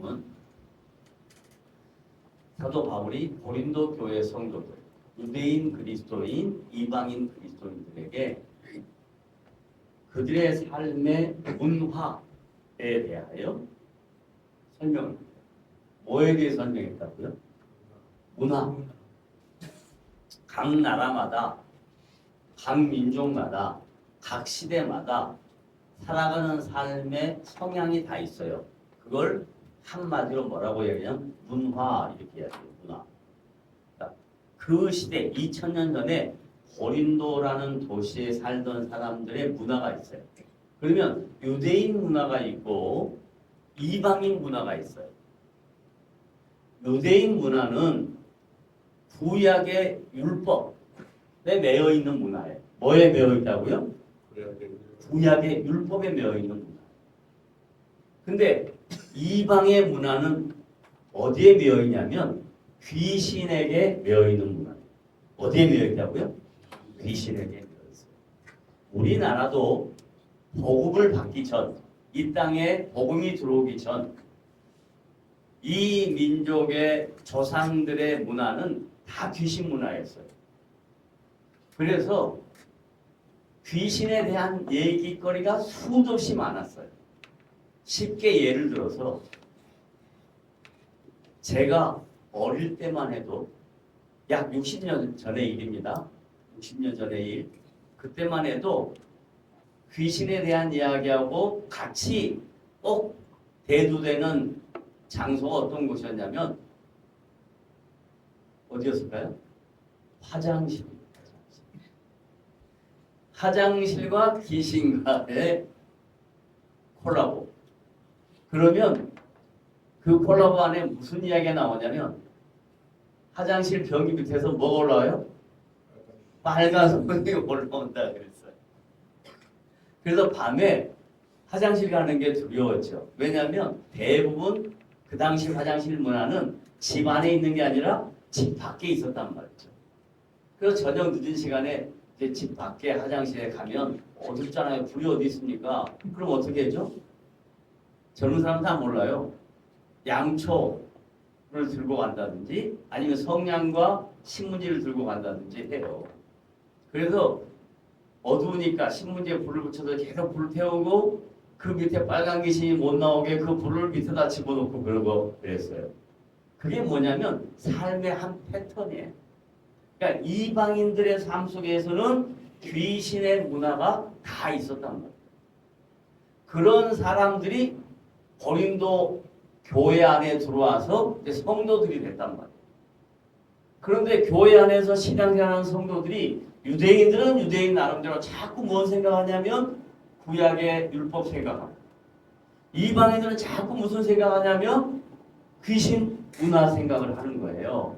말씀은 사도 바울이 고린도 교회 성도들, 유대인 그리스도인, 이방인 그리스도인들에게 그들의 삶의 문화에 대하여 설명을 뭐에 대해 설명했다고요? 문화. 각 나라마다, 각 민족마다, 각 시대마다 살아가는 삶의 성향이 다 있어요. 그걸 한마디로 뭐라고 얘기하냐면 문화 이렇게 해야 돼요. 문화. 그 시대 2000년 전에 고린도라는 도시에 살던 사람들의 문화가 있어요. 그러면 유대인 문화가 있고 이방인 문화가 있어요. 유대인 문화는 구약의 율법에 매여 있는 문화예요. 뭐에 매여 있다고요? 구약의 율법에 매여 있는 문화. 근데 이방의 문화는 어디에 매여 있냐면 귀신에게 매여 있는 문화예요. 어디에 매여 있다고요? 귀신에게 매여 있어요. 우리나라도 복음을 받기 전, 이 땅에 복음이 들어오기 전, 이 민족의 조상들의 문화는 다 귀신 문화였어요. 그래서 귀신에 대한 얘기거리가 수도 없이 많았어요. 쉽게 예를 들어서 제가 어릴 때만 해도 약 60년 전의 일입니다. 60년 전의 일. 그때만 해도 귀신에 대한 이야기하고 같이 꼭 대두되는 장소가 어떤 곳이었냐면 어디였을까요? 화장실. 화장실과 귀신과의 콜라보. 그러면 그 콜라보 안에 무슨 이야기가 나오냐면 화장실 변기 밑에서 뭐가 올라와요? 빨간 손이 올라온다 그랬어요. 그래서 밤에 화장실 가는 게 두려웠죠. 왜냐하면 대부분 그 당시 화장실 문화는 집 안에 있는 게 아니라 집 밖에 있었단 말이죠. 그래서 저녁 늦은 시간에 이제 집 밖에 화장실에 가면 어둡잖아요. 불이 어디 있습니까? 그럼 어떻게 하죠? 젊은 사람은 다 몰라요. 양초를 들고 간다든지 아니면 성냥과 신문지를 들고 간다든지 해요. 그래서 어두우니까 신문지에 불을 붙여서 계속 불을 태우고 그 밑에 빨간 귀신이 못 나오게 그 불을 밑에다 집어넣고 그러고 그랬어요. 그게 뭐냐면 삶의 한 패턴이에요. 그러니까 이방인들의 삶 속에서는 귀신의 문화가 다 있었단 말이에요. 그런 사람들이 고린도 교회 안에 들어와서 성도들이 됐단 말이에요. 그런데 교회 안에서 신앙생활하는 성도들이 유대인들은 유대인 나름대로 자꾸 뭔 생각하냐면 구약의 율법 생각하고 이방인들은 자꾸 무슨 생각하냐면 귀신 문화 생각을 하는 거예요.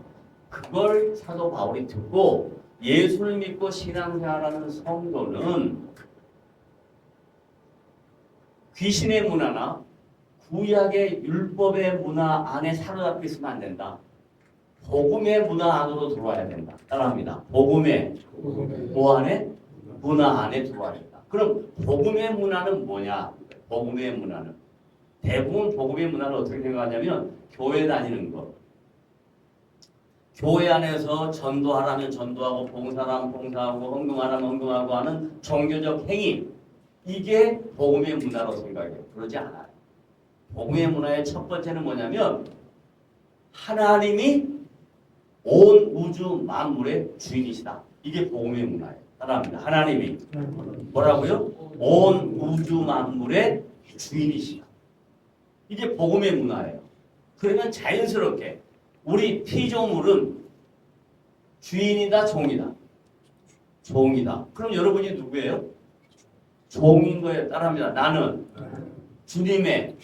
그걸 사도 바울이 듣고 예수를 믿고 신앙생활하는 성도는 귀신의 문화나 구약의 율법의 문화 안에 사로잡혀 있으면 안 된다. 복음의 문화 안으로 들어와야 된다. 따라합니다. 복음의 뭐 안에? 문화 안에 들어와야 된다. 그럼 복음의 문화는 뭐냐? 복음의 문화는 대부분 복음의 문화를 어떻게 생각하냐면 교회 다니는 거. 교회 안에서 전도하라면 전도하고 봉사하라면 봉사하고 헌금하라면 헌금하고 하는 종교적 행위. 이게 복음의 문화로 생각해요. 그러지 않아요. 복음의 문화의 첫 번째는 뭐냐면 하나님이 온 우주 만물의 주인이시다. 이게 복음의 문화예요. 따라합니다. 하나님이 뭐라고요? 온 우주 만물의 주인이시다. 이게 복음의 문화예요. 그러면 자연스럽게 우리 피조물은 주인이다, 종이다. 종이다. 그럼 여러분이 누구예요? 종인 거예요. 따라합니다. 나는 주님의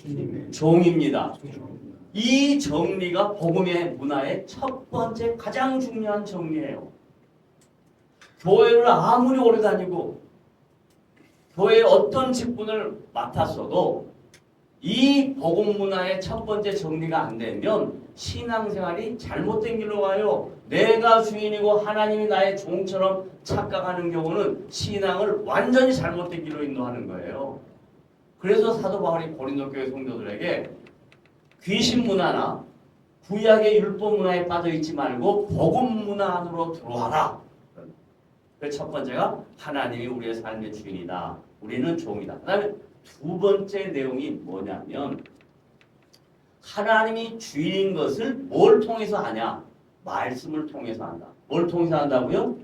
종입니다. 이 정리가 복음의 문화의 첫 번째 가장 중요한 정리예요. 교회를 아무리 오래 다니고 교회의 어떤 직분을 맡았어도 이 복음 문화의 첫 번째 정리가 안 되면 신앙생활이 잘못된 길로 가요. 내가 주인이고 하나님이 나의 종처럼 착각하는 경우는 신앙을 완전히 잘못된 길로 인도하는 거예요. 그래서 사도 바울이 고린도 교회 성도들에게 귀신 문화나 구약의 율법 문화에 빠져 있지 말고 복음 문화 안으로 들어와라. 그 첫 번째가 하나님이 우리의 삶의 주인이다. 우리는 종이다. 그다음에 두 번째 내용이 뭐냐면 하나님이 주인인 것을 뭘 통해서 하냐? 말씀을 통해서 한다. 뭘 통해서 한다고요?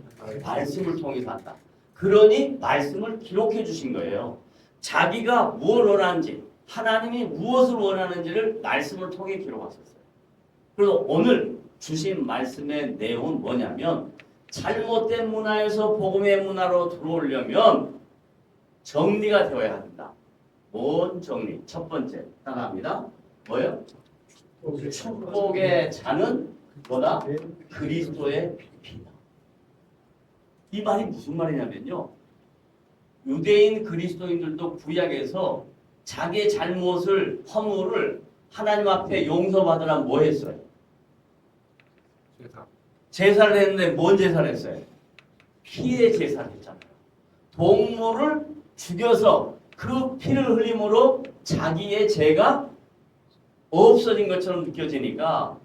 말씀을 통해서 한다. 그러니 말씀을 기록해 주신 거예요. 자기가 무엇을 원하는지, 하나님이 무엇을 원하는지를 말씀을 통해 기록하셨어요. 그래서 오늘 주신 말씀의 내용은 뭐냐면 잘못된 문화에서 복음의 문화로 들어오려면 정리가 되어야 한다. 뭔 정리? 첫 번째 따라합니다. 뭐예요? 축복의 잔은 뭐다? 그리스도의 피다. 이 말이 무슨 말이냐면요. 유대인 그리스도인들도 구약에서 자기의 잘못을, 허물을 하나님 앞에 용서받으라 뭐 했어요? 제사를 했는데 뭔 제사를 했어요? 피의 제사를 했잖아요. 동물을 죽여서 그 피를 흘림으로 자기의 죄가 없어진 것처럼 느껴지니까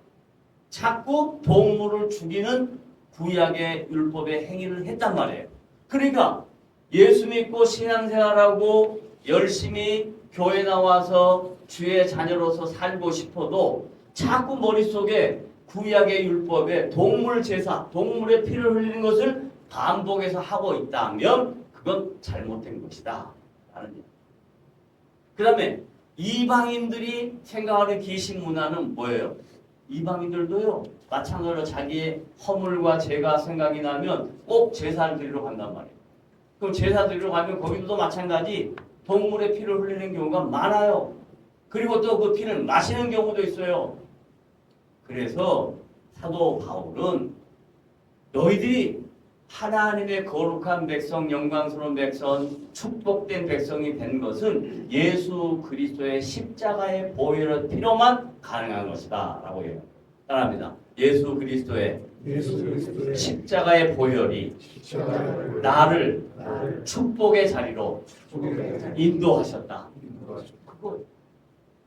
자꾸 동물을 죽이는 구약의 율법의 행위를 했단 말이에요. 그러니까 예수 믿고 신앙생활하고 열심히 교회 나와서 주의 자녀로서 살고 싶어도 자꾸 머릿속에 구약의 율법에 동물 제사, 동물의 피를 흘리는 것을 반복해서 하고 있다면 그건 잘못된 것이다. 라는 얘기. 그 다음에 이방인들이 생각하는 귀신 문화는 뭐예요? 이방인들도요. 마찬가지로 자기의 허물과 죄가 생각이 나면 꼭 제사를 드리러 간단 말이에요. 그럼 제사 드리러 가면 거기도 마찬가지 동물의 피를 흘리는 경우가 많아요. 그리고 또 그 피를 마시는 경우도 있어요. 그래서 사도 바울은 너희들이 하나님의 거룩한 백성, 영광스러운 백성, 축복된 백성이 된 것은 예수 그리스도의 십자가의 보혈의 피로만 가능한 것이다 라고 해요. 따라합니다. 예수 그리스도의 십자가의 보혈이 나를 축복의 자리로 인도하셨다. 그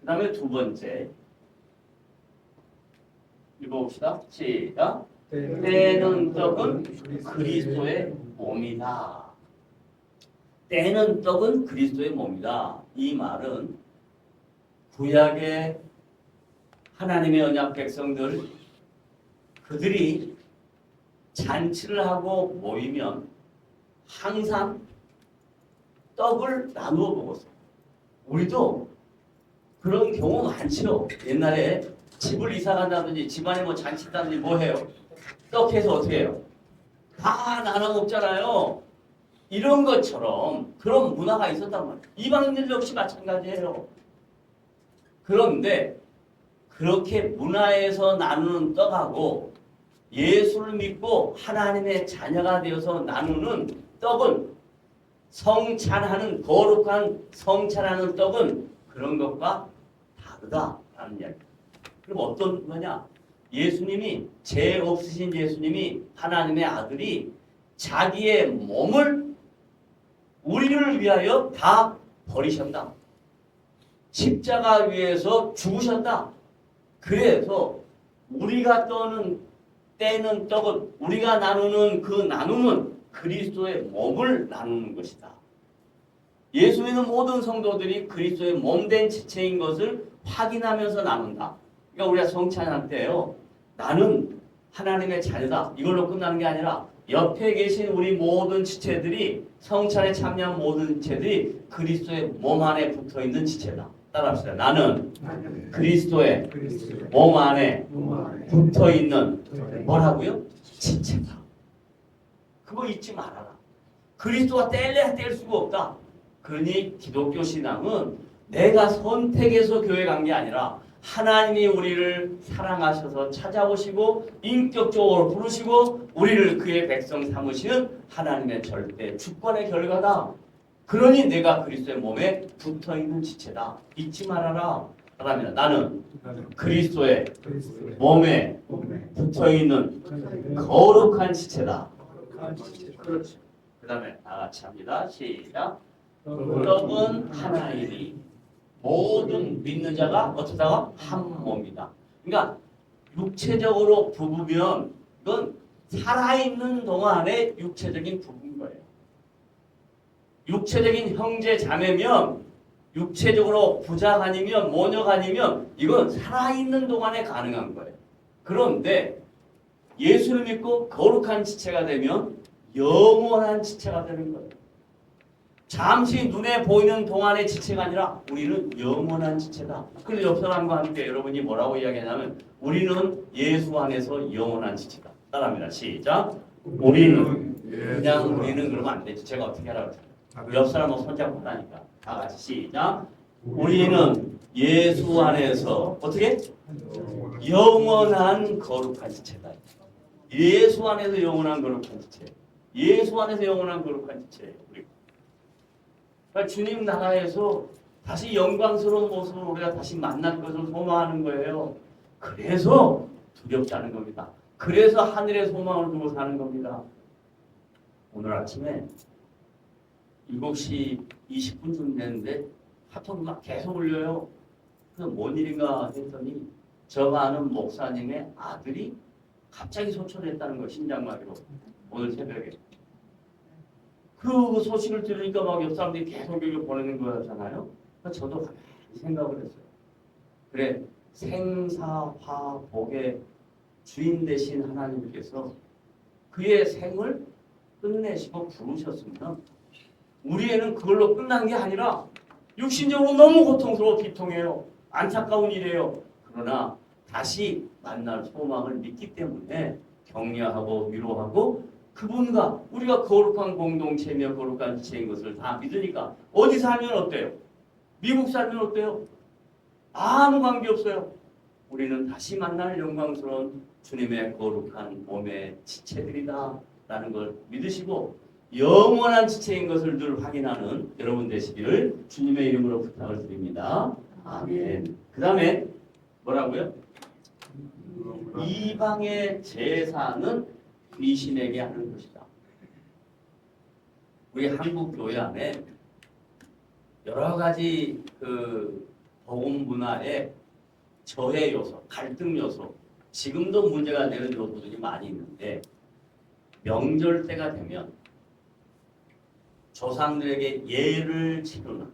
다음에 두 번째 읽어봅시다. 시작. 때는 떡은 그리스도의 몸이다. 때는 떡은 그리스도의 몸이다. 이 말은 구약의 하나님의 언약 백성들 그들이 잔치를 하고 모이면 항상 떡을 나누어 먹었어요. 우리도 그런 경우 많죠. 옛날에 집을 이사 간다든지 집안에 뭐 잔치 있다든지 뭐 해요? 떡해서 어떻게 해요? 다 나눠 먹잖아요. 이런 것처럼 그런 문화가 있었단 말이에요. 이방인들 역시 마찬가지예요. 그런데 그렇게 문화에서 나누는 떡하고 예수를 믿고 하나님의 자녀가 되어서 나누는 떡은 성찬하는 거룩한 성찬하는 떡은 그런 것과 다르다라는 이야기. 그럼 어떤 거냐? 예수님이 죄 없으신 예수님이 하나님의 아들이 자기의 몸을 우리를 위하여 다 버리셨다. 십자가 위에서 죽으셨다. 그래서 우리가 떼는 떡은 우리가 나누는 그 나눔은 그리스도의 몸을 나누는 것이다. 예수 믿는 모든 성도들이 그리스도의 몸된 지체인 것을 확인하면서 나눈다. 그러니까 우리가 성찬할 때요. 나는 하나님의 자녀다. 이걸로 끝나는 게 아니라 옆에 계신 우리 모든 지체들이 성찬에 참여한 모든 지체들이 그리스도의 몸 안에 붙어있는 지체다. 따라합시다. 나는 그리스도의 몸 안에 붙어있는 뭐라고요? 지체다. 그거 잊지 말아라. 그리스도가 뗄래야 뗄 수가 없다. 그러니 기독교 신앙은 내가 선택해서 교회 간 게 아니라 하나님이 우리를 사랑하셔서 찾아오시고 인격적으로 부르시고 우리를 그의 백성 삼으시는 하나님의 절대 주권의 결과다. 그러니 내가 그리스도의 몸에 붙어있는 지체다. 잊지 말아라. 그러면 나는 그리스도의 몸에 붙어있는 거룩한 지체다. 그렇지. 그 다음에 다 같이 합니다. 시작. 떡은 하나이니 모든 믿는 자가 어쩌다가 한 몸이다. 그러니까 육체적으로 부부면 이건 살아있는 동안의 육체적인 부부인 거예요. 육체적인 형제 자매면 육체적으로 부자 아니면 모녀 아니면 이건 살아있는 동안에 가능한 거예요. 그런데 예수를 믿고 거룩한 지체가 되면 영원한 지체가 되는 거예요. 잠시 눈에 보이는 동안의 지체가 아니라 우리는 영원한 지체다. 그래서 옆 사람과 함께 여러분이 뭐라고 이야기하냐면 우리는 예수 안에서 영원한 지체다. 따라합니다. 시작. 우리는 그냥 우리는 그러면 안 되지. 제가 어떻게 하라고 했어요? 옆 사람하고 손잡고 하라니까. 다 같이 시작. 우리는 예수 안에서 어떻게? 영원한 거룩한 지체다. 예수 안에서 영원한 거룩한 지체. 예수 안에서 영원한 거룩한 지체. 그러니까 주님 나라에서 다시 영광스러운 모습으로 우리가 다시 만날 것을 소망하는 거예요. 그래서 두렵지 않은 겁니다. 그래서 하늘의 소망을 두고 사는 겁니다. 오늘 아침에 7시 20분쯤 됐는데 카톡이 막 계속 울려요. 그래서 뭔 일인가 했더니 제가 아는 목사님의 아들이 갑자기 소천했다는 거예요. 심장마비로. 오늘 새벽에. 그 소식을 들으니까 막 옆 사람들이 계속 여기 보내는 거잖아요. 저도 가만히 생각을 했어요. 그래, 생사화복의 주인 되신 하나님께서 그의 생을 끝내시고 부르셨으면 우리에는 그걸로 끝난 게 아니라 육신적으로 너무 고통스러워 비통해요. 안타까운 일이에요. 그러나 다시 만날 소망을 믿기 때문에 격려하고 위로하고 그분과 우리가 거룩한 공동체며 거룩한 지체인 것을 다 믿으니까 어디 살면 어때요? 미국 살면 어때요? 아무 관계없어요. 우리는 다시 만날 영광스러운 주님의 거룩한 몸의 지체들이다 라는 걸 믿으시고 영원한 지체인 것을 늘 확인하는 여러분 되시기를 주님의 이름으로 부탁을 드립니다. 아멘. 그 다음에 뭐라고요? 이방의 제사는 귀신에게 하는 것이다. 우리 한국 교회 안에 여러 가지 그 복음 문화의 저해 요소, 갈등 요소, 지금도 문제가 되는 요소들이 많이 있는데 명절 때가 되면 조상들에게 예를 치르는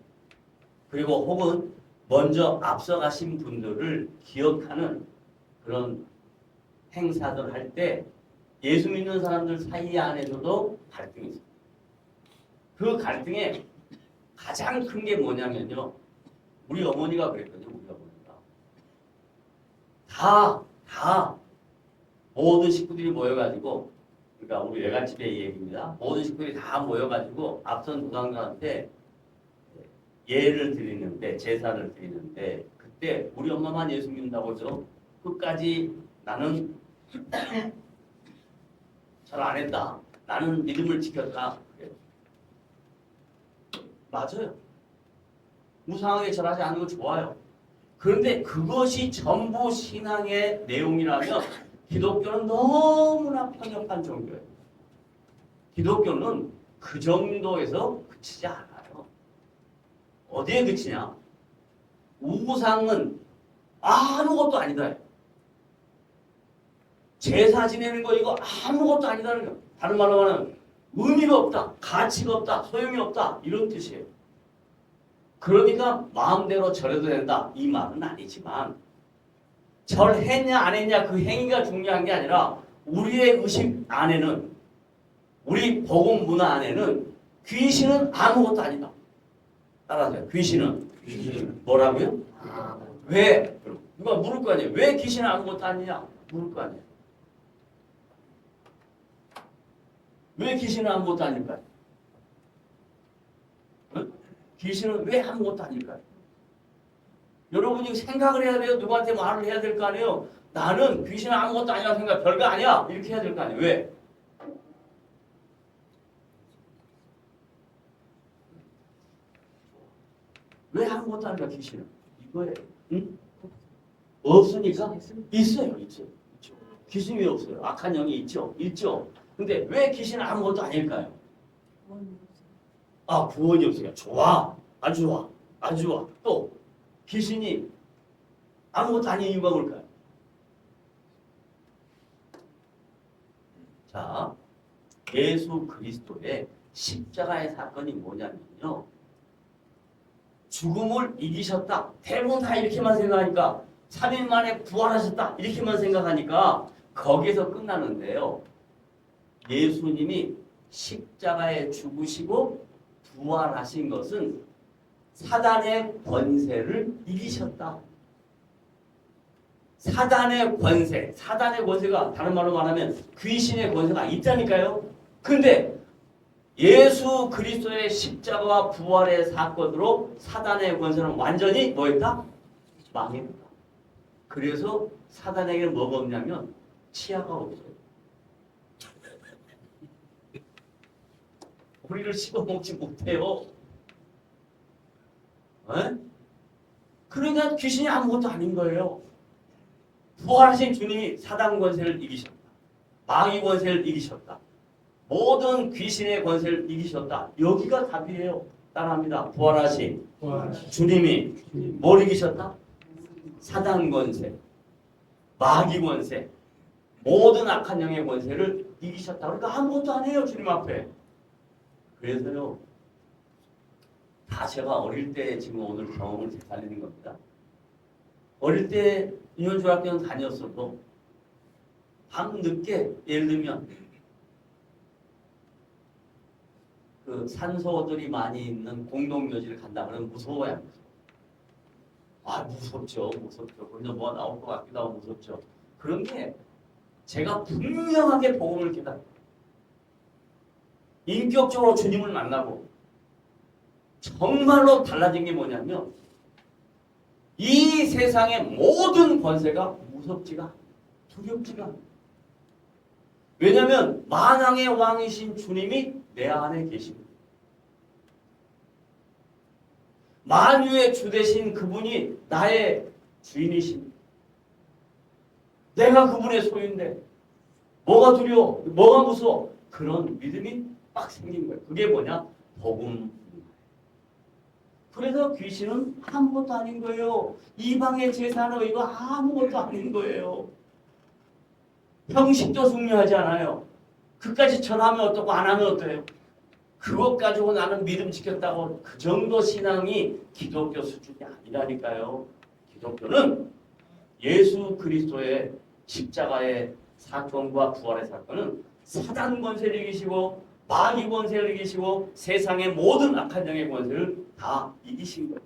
그리고 혹은 먼저 앞서가신 분들을 기억하는 그런 행사들 할 때 예수 믿는 사람들 사이 안에서도 갈등이 있어요. 그 갈등에 가장 큰 게 뭐냐면요. 우리 어머니가 그랬거든요. 우리 어머니가. 다 모든 식구들이 모여가지고 그러니까 우리 외갓집의 얘기입니다. 모든 식구들이 다 모여가지고 앞선 조상들한테 예를 드리는데 제사를 드리는데 그때 우리 엄마만 예수 믿는다고 해서 끝까지 나는 잘 안 했다. 나는 믿음을 지켰다. 맞아요. 무상하게 절하지 않는 거 좋아요. 그런데 그것이 전부 신앙의 내용이라면 기독교는 너무나 편협한 종교예요. 기독교는 그 정도에서 그치지 않아요. 어디에 그치냐? 우상은 아무것도 아니다. 제사 지내는 거 이거 아무것도 아니다는 거예요. 다른 말로 하면 의미가 없다, 가치가 없다, 소용이 없다 이런 뜻이에요. 그러니까 마음대로 절해도 된다 이 말은 아니지만 절했냐 안 했냐 그 행위가 중요한 게 아니라 우리의 의식 안에는 우리 복음 문화 안에는 귀신은 아무것도 아니다. 따라하세요. 귀신은 뭐라고요? 왜? 누가 물을 거 아니에요. 왜 귀신은 아무것도 아니냐? 물을 거 아니에요. 왜 귀신은 아무것도 아닐까요? 응? 귀신은 왜 아무것도 아닐까요? 여러분이 생각을 해야 돼요. 누구한테 말을 해야 될 거 아니에요. 나는 귀신은 아무것도 아니라고 생각, 별거 아니야. 이렇게 해야 될 거 아니에요. 왜? 왜 아무것도 아니야 귀신은? 이거예요. 응? 없으니까? 있어요. 있죠. 귀신이 왜 없어요? 악한 영이 있죠. 있죠. 근데 왜 귀신은 아무것도 아닐까요? 구원이 없으니까. 좋아. 아주 좋아. 아주 좋아. 또 귀신이 아무것도 아닌 이유가 뭘까요? 자, 예수 그리스도의 십자가의 사건이 뭐냐면요. 죽음을 이기셨다. 대부분 다 이렇게만 생각하니까 3일 만에 부활하셨다. 이렇게만 생각하니까 거기에서 끝나는데요. 예수님이 십자가에 죽으시고 부활하신 것은 사단의 권세를 이기셨다. 사단의 권세가 다른 말로 말하면 귀신의 권세가 있다니까요. 근데 예수 그리스도의 십자가와 부활의 사건으로 사단의 권세는 완전히 뭐였다? 망했다. 그래서 사단에게는 뭐가 없냐면 치아가 없어요. 우리를 씹어먹지 못해요. 에? 그러니까 귀신이 아무것도 아닌 거예요. 부활하신 주님이 사단 권세를 이기셨다. 마귀 권세를 이기셨다. 모든 귀신의 권세를 이기셨다. 여기가 답이에요. 따라합니다. 부활하신 주님이 뭘 이기셨다? 사단 권세, 마귀 권세, 모든 악한 영의 권세를 이기셨다. 그러니까 아무것도 안 해요. 주님 앞에. 그래서요. 다 제가 어릴 때 지금 오늘 경험을 되살리는 겁니다. 어릴 때 유년중학교는 다녔어도 밤늦게 예를 들면 그 산소들이 많이 있는 공동묘지를 간다 그러면 무서워요. 아 무섭죠. 그냥 뭐가 나올 것 같기도 하고 무섭죠. 그런 게 제가 분명하게 복음을 깨닫고 인격적으로 주님을 만나고 정말로 달라진 게 뭐냐면 이 세상의 모든 권세가 무섭지가 두렵지가. 왜냐하면 만왕의 왕이신 주님이 내 안에 계십니다. 만유의 주 되신 그분이 나의 주인이십니다. 내가 그분의 소유인데 뭐가 두려워? 뭐가 무서워? 그런 믿음이 막 생긴 거예요. 그게 뭐냐? 복음. 그래서 귀신은 아무것도 아닌 거예요. 이방의 제사로 이거 아무것도 아닌 거예요. 형식도 중요하지 않아요. 그까지 전하면 어떻고 안 하면 어때요? 그것 가지고 나는 믿음 지켰다고 그 정도 신앙이 기독교 수준이 아니라니까요. 기독교는 예수 그리스도의 십자가의 사건과 부활의 사건은 사단 권세를 이기시고 마귀 권세를 이기시고 세상의 모든 악한 영의 권세를 다 이기신 거예요.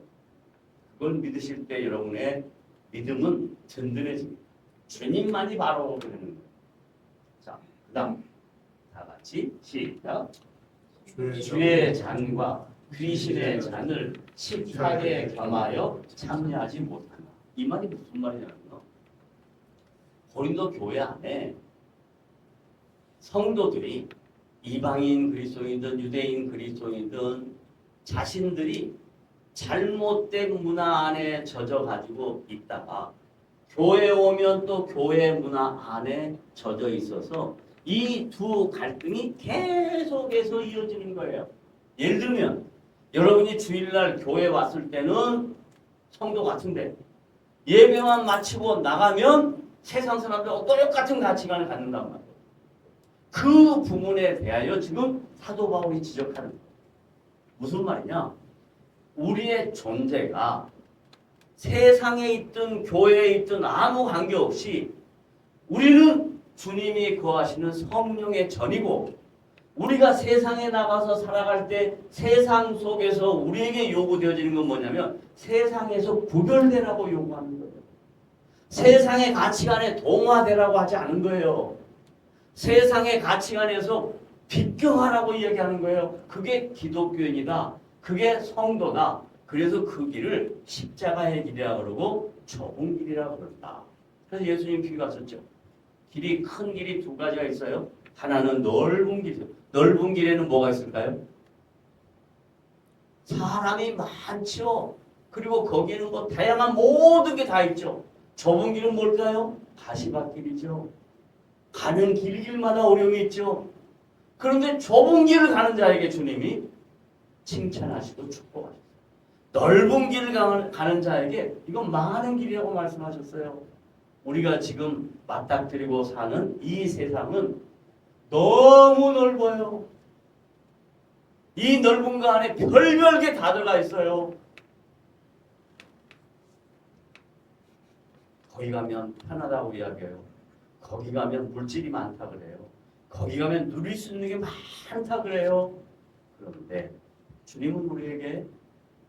그걸 믿으실 때 여러분의 믿음은 든든해집니다. 주님만이 바로 되는 거예요. 자, 그 다음 다 같이 시작. 주의 잔과 귀신의 잔을 식탁에 겸하여 참여하지 못한다. 이 말이 무슨 말이냐면요. 고린도 교회 안에 성도들이 이방인 그리스도인이든 유대인 그리스도인이든 자신들이 잘못된 문화 안에 젖어가지고 있다가 교회에 오면 또 교회 문화 안에 젖어 있어서 이 두 갈등이 계속해서 이어지는 거예요. 예를 들면 여러분이 주일날 교회 왔을 때는 성도 같은데 예배만 마치고 나가면 세상 사람들하고 똑같은 가치관을 갖는단 말이에요. 그 부분에 대하여 지금 사도 바울이 지적하는 거예요. 무슨 말이냐? 우리의 존재가 세상에 있든 교회에 있든 아무 관계없이 우리는 주님이 거하시는 성령의 전이고 우리가 세상에 나가서 살아갈 때 세상 속에서 우리에게 요구되어지는 건 뭐냐면 세상에서 구별되라고 요구하는 거예요. 세상의 가치관에 동화되라고 하지 않은 거예요. 세상의 가치관에서 비껴하라고 이야기하는 거예요. 그게 기독교인이다. 그게 성도다. 그래서 그 길을 십자가의 길이라고 그러고 좁은 길이라고 그런다. 그래서 예수님 길 갔었죠. 길이 큰 길이 두 가지가 있어요. 하나는 넓은 길이죠. 넓은 길에는 뭐가 있을까요? 사람이 많죠. 그리고 거기는 뭐 다양한 모든 게 다 있죠. 좁은 길은 뭘까요? 가시밭길이죠. 가는 길마다 어려움이 있죠. 그런데 좁은 길을 가는 자에게 주님이 칭찬하시고 축복하셨어요. 넓은 길을 가는 자에게 이건 망하는 길이라고 말씀하셨어요. 우리가 지금 맞닥뜨리고 사는 이 세상은 너무 넓어요. 이 넓은 거 안에 별별 게 다 들어가 있어요. 거기 가면 편하다고 이야기해요. 거기 가면 물질이 많다 그래요. 거기 가면 누릴 수 있는 게 많다 그래요. 그런데 주님은 우리에게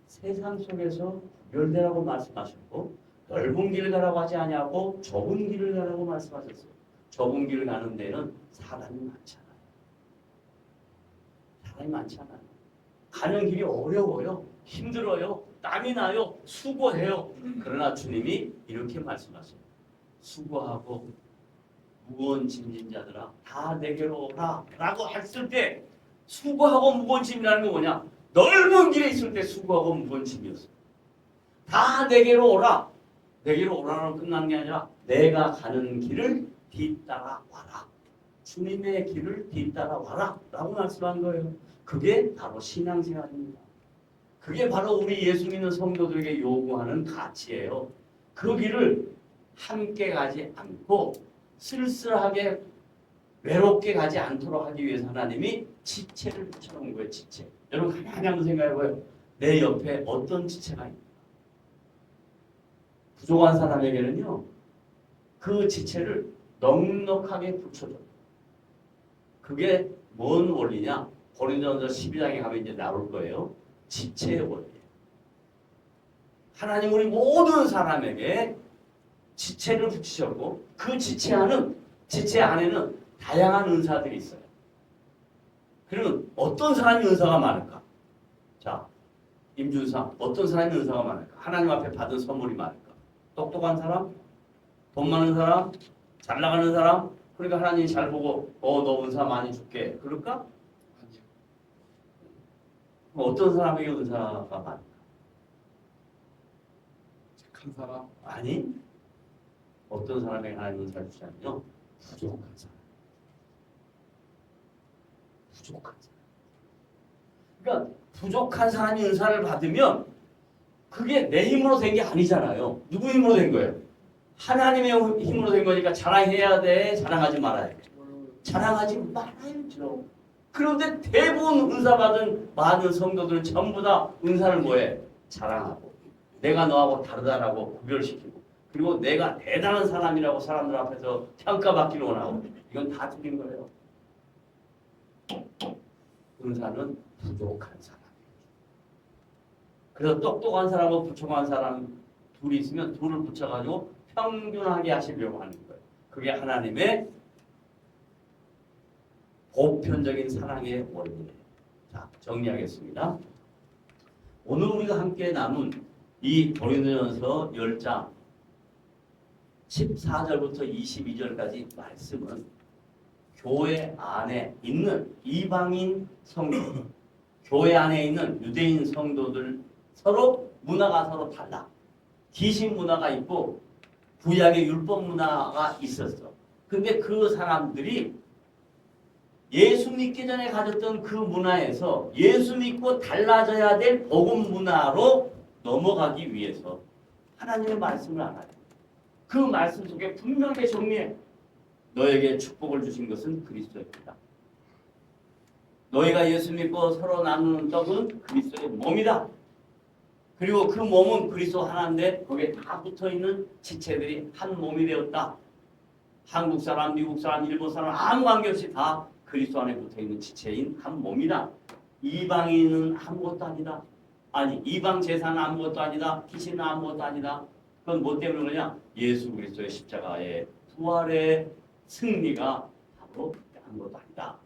세상 속에서 구별되라고 말씀하셨고 넓은 길을 가라고 하지 아니하고 좁은 길을 가라고 말씀하셨어요. 좁은 길을 가는 데는 사람이 많잖아요. 사람이 많잖아요. 가는 길이 어려워요. 힘들어요. 땀이 나요. 수고해요. 그러나 주님이 이렇게 말씀하세요. 수고하고 무거운 짐진 자들아 다 내게로 오라 라고 했을 때 수고하고 무거운 짐이라는 게 뭐냐? 넓은 길에 있을 때 수고하고 무거운 짐이었어요. 다 내게로 오라. 내게로 오라로 끝나는 게 아니라 내가 가는 길을 뒤따라 와라. 주님의 길을 뒤따라 와라 라고 말씀한 거예요. 그게 바로 신앙생활입니다. 그게 바로 우리 예수 믿는 성도들에게 요구하는 가치예요. 그 길을 함께 가지 않고 쓸쓸하게 외롭게 가지 않도록 하기 위해서 하나님이 지체를 붙여놓은 거예요. 지체. 여러분 가만히 한번 생각해봐요. 내 옆에 어떤 지체가 있나? 부족한 사람에게는요. 그 지체를 넉넉하게 붙여줘요. 그게 뭔 원리냐? 고린도전서 12장에 가면 이제 나올 거예요. 지체의 원리. 하나님 우리 모든 사람에게 지체를 붙이셨고 그 지체 안에는 다양한 은사들이 있어요. 그러면 어떤 사람이 은사가 많을까? 자, 임준상 어떤 사람이 은사가 많을까? 하나님 앞에 받은 선물이 많을까? 똑똑한 사람? 돈 많은 사람? 잘 나가는 사람? 그러니까 하나님이 잘 보고 너 은사 많이 줄게. 그럴까? 아니요. 어떤 사람에게 은사가 많을까? 착한 사람? 아니. 어떤 사람에게 하나님 은사를 주냐면요. 부족한 사람. 부족한 사람. 그러니까 부족한 사람이 은사를 받으면 그게 내 힘으로 된 게 아니잖아요. 누구 힘으로 된 거예요? 하나님의 힘으로 된 거니까 자랑해야 돼? 자랑하지 말아야 돼? 자랑하지 말아야죠. 그런데 대부분 은사 받은 많은 성도들은 전부 다 은사를 뭐해? 자랑하고 내가 너하고 다르다라고 구별시키고 그리고 내가 대단한 사람이라고 사람들 앞에서 평가받기를 원하고 이건 다 틀린 거예요. 은사는 부족한 사람이에요. 그래서 똑똑한 사람하고 부족한 사람 둘이 있으면 둘을 붙여가지고 평균하게 하시려고 하는 거예요. 그게 하나님의 보편적인 사랑의 원리예요. 자, 정리하겠습니다. 오늘 우리가 함께 나눈 이 고린도전서 10장 14절부터 22절까지 말씀은 교회 안에 있는 이방인 성도, 교회 안에 있는 유대인 성도들 서로 문화가 서로 달라. 기신 문화가 있고 구약의 율법 문화가 있었어. 근데 그 사람들이 예수 믿기 전에 가졌던 그 문화에서 예수 믿고 달라져야 될 복음 문화로 넘어가기 위해서 하나님의 말씀을 알아요. 그 말씀 속에 분명하게 정리해. 너에게 축복을 주신 것은 그리스도입니다. 너희가 예수 믿고 서로 나누는 떡은 그리스도의 몸이다. 그리고 그 몸은 그리스도 하나인데 거기에 다 붙어있는 지체들이 한 몸이 되었다. 한국 사람, 미국 사람, 일본 사람 아무 관계없이 다 그리스도 안에 붙어있는 지체인 한 몸이다. 이방인은 아무것도 아니다. 아니 이방 제사는 아무것도 아니다. 귀신은 아무것도 아니다. 그건 뭐 때문에 그러냐? 예수 그리스도의 십자가의 부활의 승리가 바로 아무것도 아니다.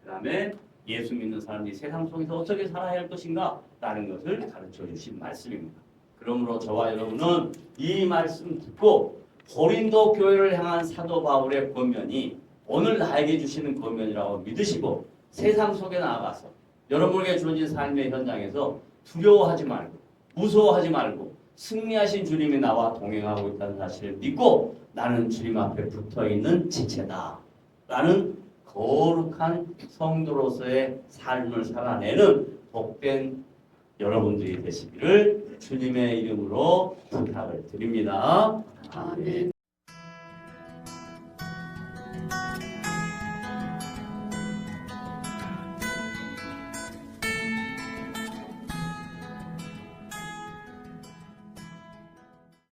그 다음에 예수 믿는 사람이 세상 속에서 어떻게 살아야 할 것인가? 라는 것을 가르쳐 주신 말씀입니다. 그러므로 저와 여러분은 이 말씀 듣고 고린도 교회를 향한 사도 바울의 권면이 오늘 나에게 주시는 권면이라고 믿으시고 세상 속에 나아가서 여러분에게 주어진 삶의 현장에서 두려워하지 말고 무서워하지 말고 승리하신 주님이 나와 동행하고 있다는 사실을 믿고 나는 주님 앞에 붙어있는 지체다 라는 거룩한 성도로서의 삶을 살아내는 복된 여러분들이 되시기를 주님의 이름으로 부탁을 드립니다. 아멘.